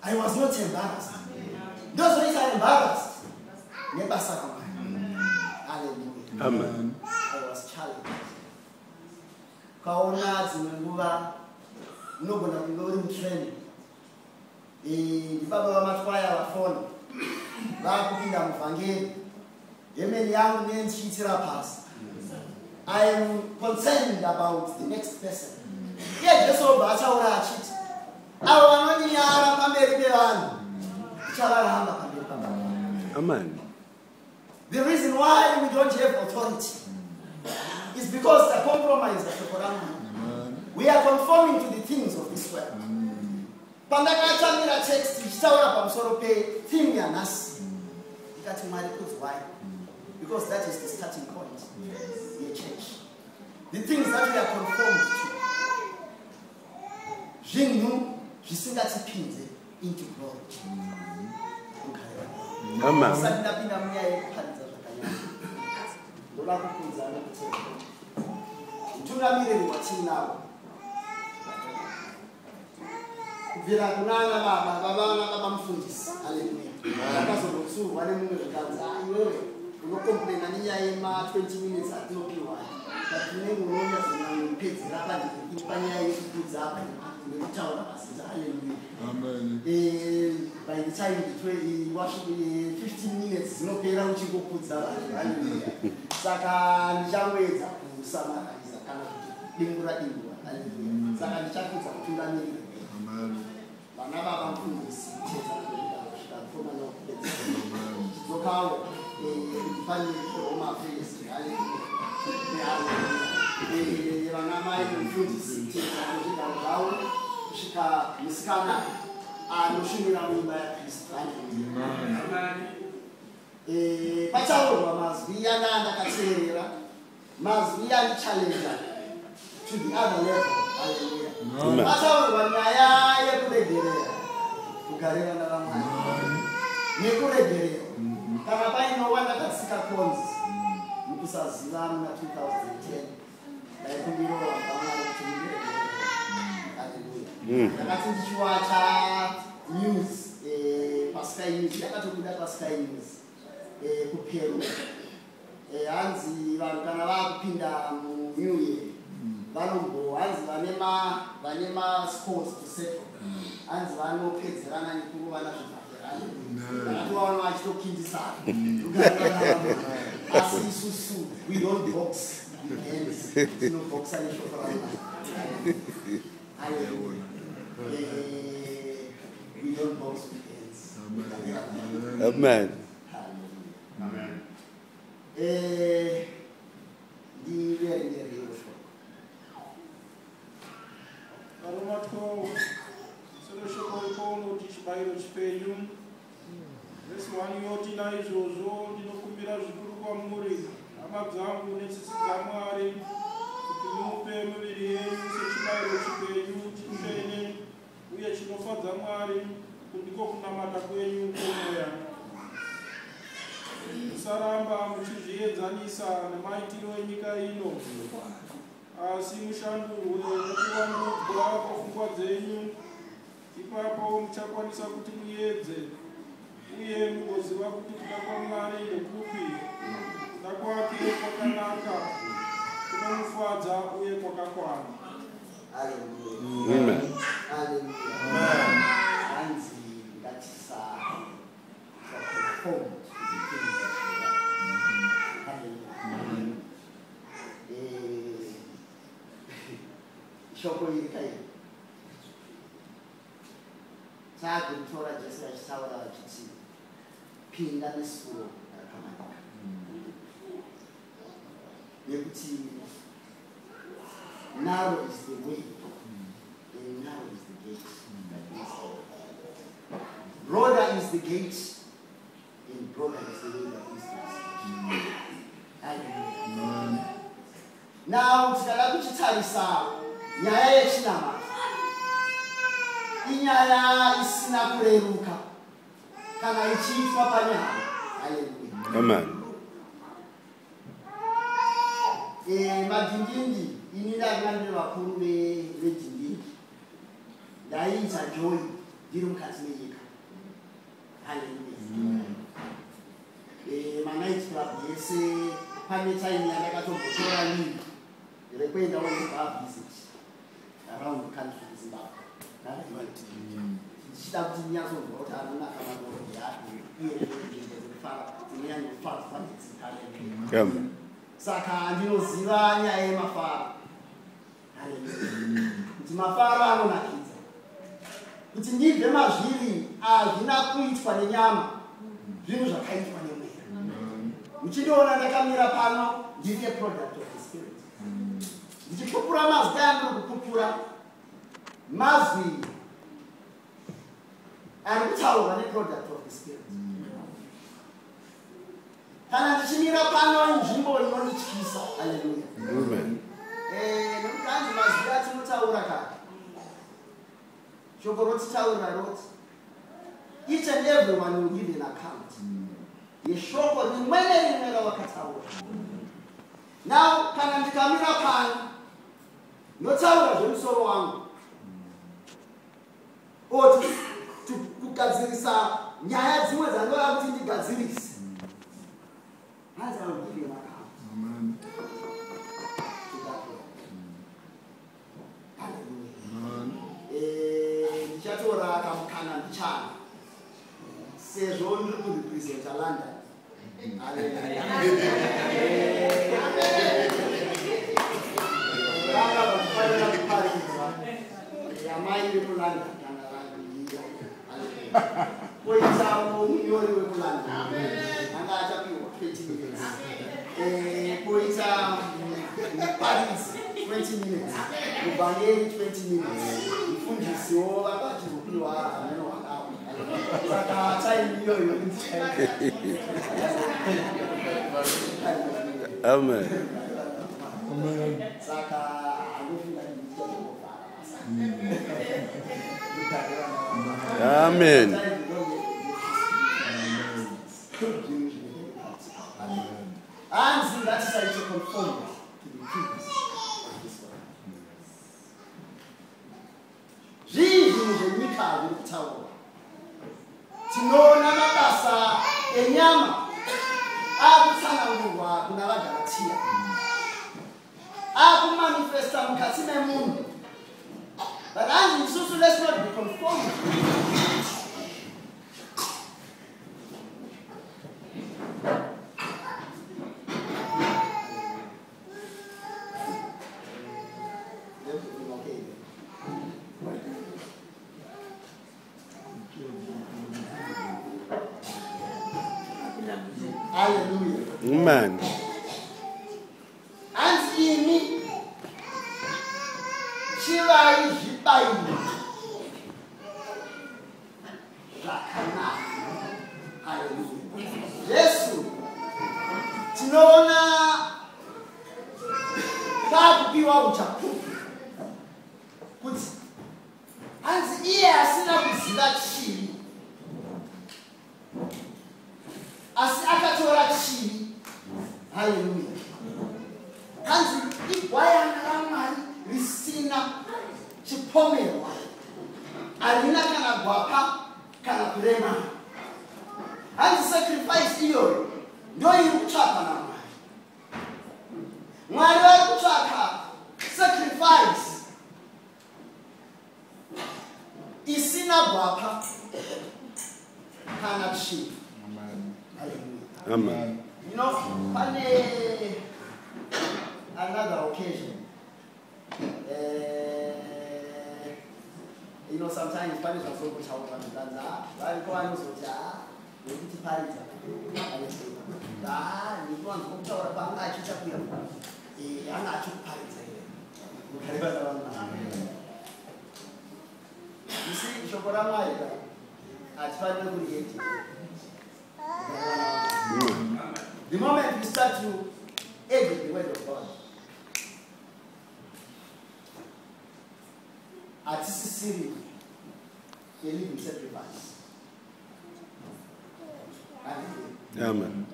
I was not embarrassed. Those days are embarrassed. Hallelujah. Amen. I was challenged. Kaona zimenguva nogona kungori mutraining. Baba vamatwaya vafoni vakupinda muvhangeri yemeni yangu nendichiitira pasi. I am concerned about the next person. Ye Jesu vachaura achiti avo vanonyara pamberi pevanhu tichavaramba pamberi pababa. Amen. The reason why we don't have authority is because the compromise of the Quran. We are conforming to the things of this world. Pandakatamira text ichitaura pamusoro pe-theme yanhasi. Ikati Mwari kuti why? Because that is the starting point. The church. The things that we are conformed to. Zvinhu zvisingatipinze into glory. Amen. Ndapinda munyaya yekuparidza zvakanyanya. Ndoda kukuudza nokuti mutungamiriri watinawo kubvira kunana baba mufundisi. Haleluya. Akazongotsurwa nemumwe zvikanzi iwewe unokomplaina nenyaya yema-20 minutes atinopiwa but unenge unonyazonyanyopedzera panyaya yekukudza nekutaura pasinza. Haleluya. By the time the 15 minutes dzinopera uchingokudza vanhu. Haleluya. Saka ndichangoedza kusamaraiza kana kuti dingura. Haleluya. Saka ndichakudza kutungamirira vana baba mufundisi kusvika nokupedzisira dzokawo paniroma fesi. Haleluya. Vana mai mufundisi kusvika zvavo kusvika musikana anoshumira muimba yaKristu. Pachaurwa mazwi andakateerera, mazwi andichallenja to the other level. Haleluya. Pachaurwa nyaya yekuregerera, kugarira navamwari nekuregerera. Kana paino wandakatsika konzi mukusaziva muna 2010 ndaikumbirwa vamwari kuti ndiregerera. Haleluya. Ndakati ndichiwacha news paSky News, yakatobuda paSky News kuPeru. Hanzi vanhu kana vakupinda muNew Year hanzi vanema scores to settle. Hanzi vanopedzerana nekuvana zvibhakera. Ndakatovaona vachitokindisana. Asi isusu we don't box hands. Tinoboxa neshoko raMwari. Hallelujah. We don't box with hands. Amen. Amen. Aromatko soloshoko ikono tichibayiro chipenyu. Vesi wani yoti naizvozvo ndinokumbira zvikuru kwamuri hama dzangu netsitsi dzaMwari kuti mupe miviri yenyu sechibayiro chipenyu chitsvene uye chinofadza Mwari, kundiko kunamata kwenyu kwomweya. Musaramba muchizviedzanisa nemaitiro enyika ino, asi mushandurwe nokuvandudzwa kwepfungwa dzenyu. Ipapo muchakwanisa kuti muedze uye mugoziva kuti kuda kwaMwari ndekupi, kuda kwake kwakanaka, kunomufadza uye kwakakwana. Hallelujah. Amen. Hallelujah. Hanzi ngatisa-conformed to the things of God. Hallelujah. Shoko iri kai. Takutora Jesu achitaura achiti pinda nesuo rakanaka. Nekuti narrow is the way, and narrow is the gate. Broader is the gate, and broader is the way that is Hallelujah. Now, tikada kuchitarisa nyaya yechinamata, inyaya isina kureruka kana ichiitwa panyama. Hallelujah. Amen. Madhindindi ini ndakanga vakuru vejindi ndaita joy ndiri mukati menyika. Hallelujah. Manaiti club yese pane time yandakatombotora leave rekuendawo nebar visit around the country Zimbabwe. Ndichida kuti ndinyatsobva kuti anonaka madorobha yake uye nzvimbo dzekufara dzinonyanyofadza pandedzikale. Saka ndinoziva nyaya yemafaro. Kuti mafaro anonakidza. Kuti ndibve mazviri hazvina kuitwa nenyama, zvinhu zvakaitwa nemweya. Muchindiona ndakamira pano ndiri a product of the spirit. Ndichipupura mazwi andiri kupupura mazwi ari kutaura neproduct of the spirit. Kana ndichimira pano nzvimbo inondityisa. Hallelujah. Nekuti hanzi mazwi atinotaura kare. Shoko rotitaura roti each and everyone will give an account. Yeshoko rimwe nerimwe rawakataura. Now kana ndikamira pano notaura zvemusoro wangu oti kugadzirisa nyaya dzimwe dzandora kuti ndigadzirise. Hanzi I will give you an account. Amen. Ndichatora kamukana ndichana sezvo ndiri kurepresenta London. Vanga vachifanira kuparidza yamai vekulanda kana vanhuiya. Poita munyori wekulanda anga achapiwa 20 minutes. Poita muparidzi 20 minutes. Muvhangeri 20 minutes. Mufundisiwo vanga vachizopiwa ameno wakawa. Saka time iyoyo Amen. Saka anofunga Amen. And that is how to conform to the things of this world. Zvinhu zvenyika zviri kutaura. Tinoona mabasa enyama akutsanangurwa kuna vaGalatia. Akumanifesta mukati memunhu. But hanzi isusu let's not be conformed. Hallelujah. Amen. And imi chivai zvibairo zvakanaka. Hallelujah. Jesu tinoona takupiwa uchapupu kuti hanzi iye asina kuziva chivi asi akatora chivi. Hallelujah. Hanzi igwayana raMwari risina chipomerwa, harina kana gwapa kana kurema. Hanzi sacrifice iyoyo ndio iri kutsvakwa naMwari. Mwari vari kutsvaka sacrifice isina gwapa kana chivi. Amen. You know, on another occasion, you know, sometimes Spanish are so good how to understand that. But go on, so we need to Paridzai. You want to talk about that? You just feel, I'm not too Paridzai. You see, Shokorama, I try to create it. The moment we start to edit the word of God, at this series, they live in sacrifice. Amen.